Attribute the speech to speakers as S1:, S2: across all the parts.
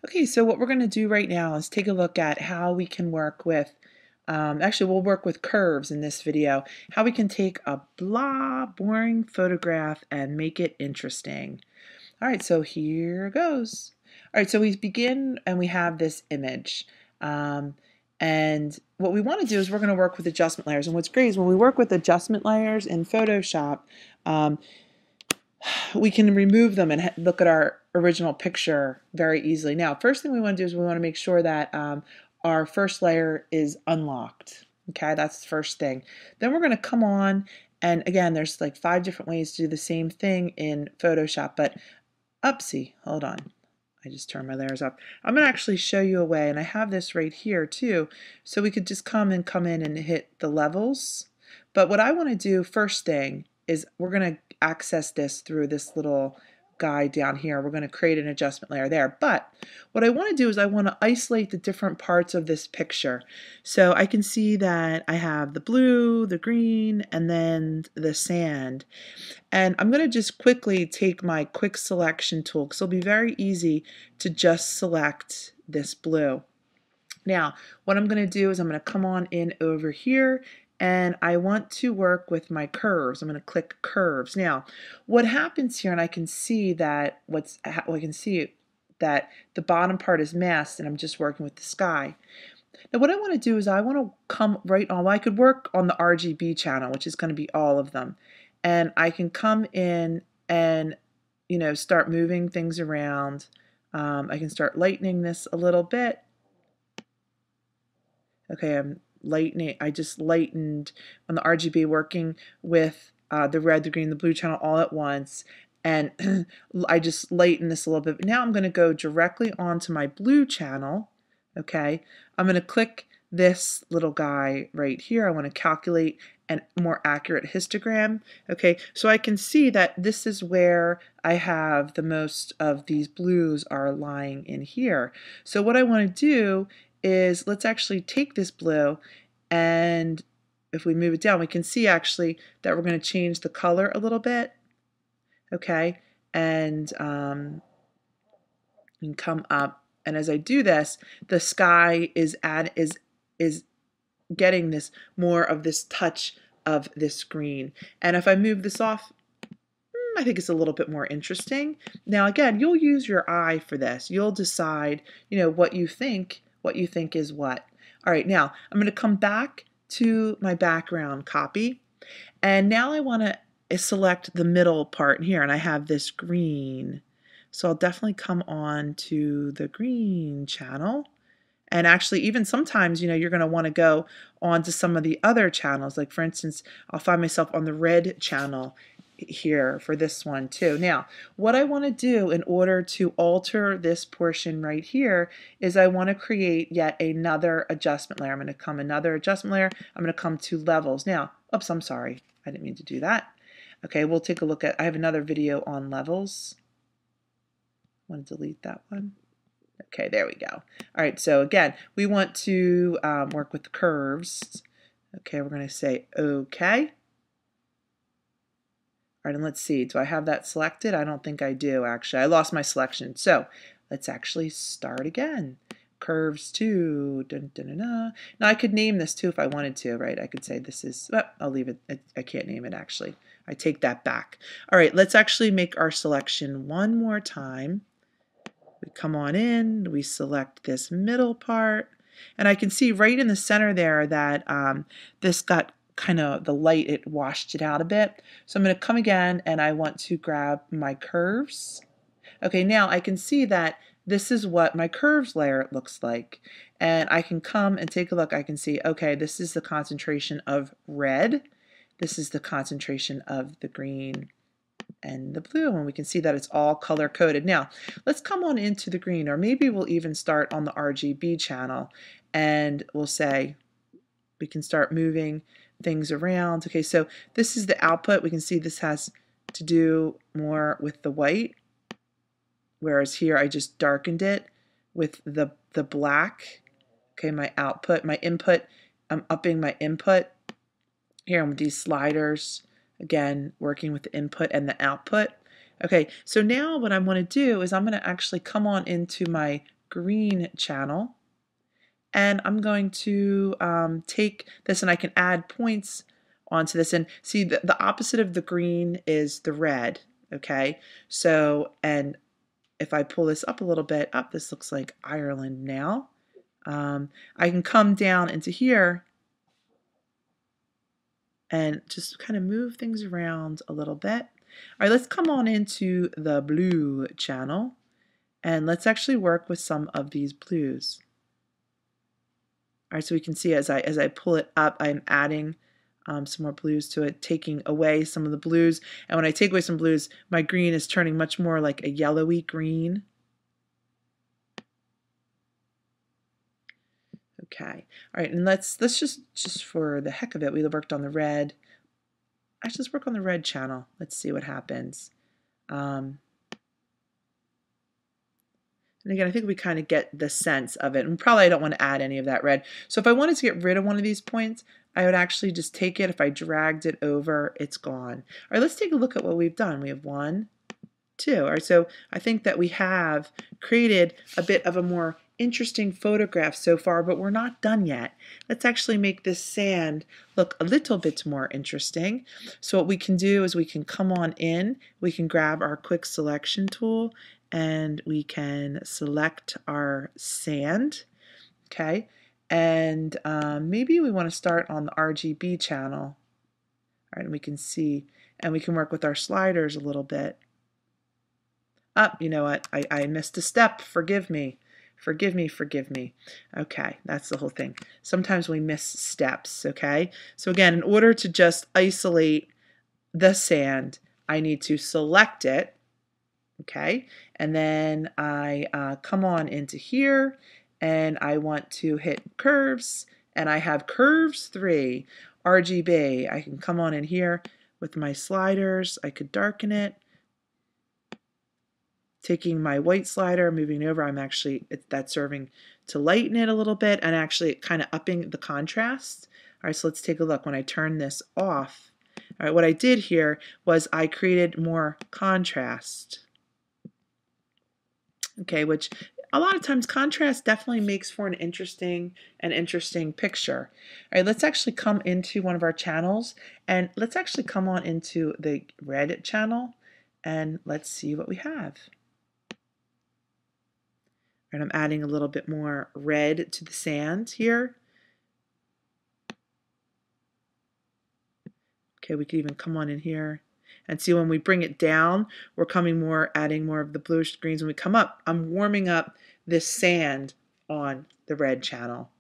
S1: Okay, so what we're going to do right now is take a look at how we can work with, actually we'll work with curves in this video, how we can take a blah, boring photograph and make it interesting. All right, so here goes. All right, so we begin and we have this image. And what we want to do is we're going to work with adjustment layers. And what's great is when we work with adjustment layers in Photoshop, um, we can remove them and look at our original picture very easily. Now, first thing we want to do is we want to make sure that our first layer is unlocked. Okay, that's the first thing. Then we're going to come on, and again, there's like 5 different ways to do the same thing in Photoshop, but upsie, hold on. I just turned my layers up. I'm going to actually show you a way, and I have this right here too, so we could just come in and hit the levels. But what I want to do first thing is we're going to access this through this little guide down here. We're going to create an adjustment layer there. But what I want to do is I want to isolate the different parts of this picture. So I can see that I have the blue, the green, and then the sand. And I'm going to just quickly take my quick selection tool because it'll be very easy to just select this blue. Now, what I'm going to do is I'm going to come on in over here and I want to work with my curves. I'm going to click curves. Now, what happens here, and I can see that that the bottom part is masked and I'm just working with the sky. Now what I want to do is I want to come right on, well, I could work on the RGB channel, which is going to be all of them. And I can come in and, start moving things around. I can start lightening this a little bit. Okay, I just lightened on the RGB, working with the red, the green, the blue channel all at once. And I just lighten this a little bit. Now I'm going to go directly onto my blue channel. Okay, I'm going to click this little guy right here. I want to calculate a more accurate histogram. Okay, so I can see that this is where I have the most of these blues are lying in here. So what I want to do is let's actually take this blue, and if we move it down, we can see actually that we're going to change the color a little bit. Okay, and come up. And as I do this, the sky is getting this more of this touch of this green. And if I move this off, I think it's a little bit more interesting. Now again, you'll use your eye for this. You'll decide, what you think is what. All right, now I'm going to come back to my background copy. And now I want to select the middle part here, and I have this green. So I'll definitely come on to the green channel. And actually, even sometimes, you're going to want to go on to some of the other channels. Like, for instance, I'll find myself on the red channel here for this one too. Now, what I want to do in order to alter this portion right here is I want to create yet another adjustment layer. I'm going to come another adjustment layer. I'm going to come to levels. Now, oops, I'm sorry. I didn't mean to do that. Okay, we'll take a look at, I have another video on levels. I want to delete that one. Okay, there we go. All right, so again, we want to work with the curves. Okay, we're going to say okay. All right, and let's see. Do I have that selected? I don't think I do, actually. I lost my selection. So let's actually start again. Curves 2. Dun, dun, dun, dun. Now, I could name this too if I wanted to, right? I could say this is, I'll leave it. I can't name it, actually. I take that back. All right, let's actually make our selection one more time. We come on in, we select this middle part, and I can see right in the center there that this got kind of, the light, it washed it out a bit. So I'm going to come again and I want to grab my curves. Okay, now I can see that this is what my curves layer looks like. And I can come and take a look. I can see, okay, this is the concentration of red. This is the concentration of the green and the blue, and we can see that it's all color coded. Now let's come on into the green, or maybe we'll even start on the RGB channel, and we'll say we can start moving things around. Okay, so this is the output. We can see this has to do more with the white, whereas here I just darkened it with the black. Okay, my output, my input, I'm upping my input here with these sliders. Again, working with the input and the output. Okay, so now what I want to do is I'm going to actually come on into my green channel, and I'm going to take this, and I can add points onto this. And see, the opposite of the green is the red, okay? So, and if I pull this up a little bit, up, this looks like Ireland now. I can come down into here and just kind of move things around a little bit. All right, let's come on into the blue channel, and let's actually work with some of these blues. All right, so we can see as I pull it up, I'm adding some more blues to it, taking away some of the blues. And when I take away some blues, my green is turning much more like a yellowy green. Okay, all right, and let's just for the heck of it, we worked on the red. Actually, let's work on the red channel. Let's see what happens. And again, I think we kind of get the sense of it. And probably I don't want to add any of that red. So if I wanted to get rid of one of these points, I would actually just take it. If I dragged it over, it's gone. All right, let's take a look at what we've done. We have 1, 2. All right, so I think that we have created a bit of a more interesting photograph so far, but we're not done yet. Let's actually make this sand look a little bit more interesting. So what we can do is we can come on in, we can grab our quick selection tool, and we can select our sand, okay? And maybe we want to start on the RGB channel. All right, and we can see, and we can work with our sliders a little bit. You know what? I missed a step. Forgive me. Forgive me, forgive me. Okay, that's the whole thing. Sometimes we miss steps, okay? So again, in order to just isolate the sand, I need to select it, okay? And then I come on into here, and I want to hit curves, and I have curves 3, RGB. I can come on in here with my sliders. I could darken it. Taking my white slider, moving over, that's serving to lighten it a little bit and actually kind of upping the contrast. All right, so let's take a look. When I turn this off, all right, what I did here was I created more contrast. Okay, which a lot of times contrast definitely makes for an interesting picture. All right, let's actually come into one of our channels, and let's actually come on into the red channel, and let's see what we have. And I'm adding a little bit more red to the sand here. Okay, we could even come on in here and see when we bring it down, we're adding more of the bluish greens. When we come up, I'm warming up this sand on the red channel.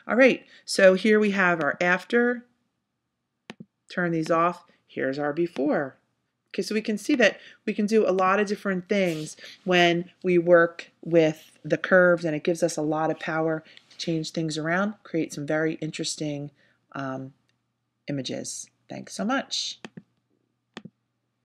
S1: All right, so here we have our after. Turn these off. Here's our before. Okay, so we can see that we can do a lot of different things when we work with the curves, and it gives us a lot of power to change things around, create some very interesting images. Thanks so much.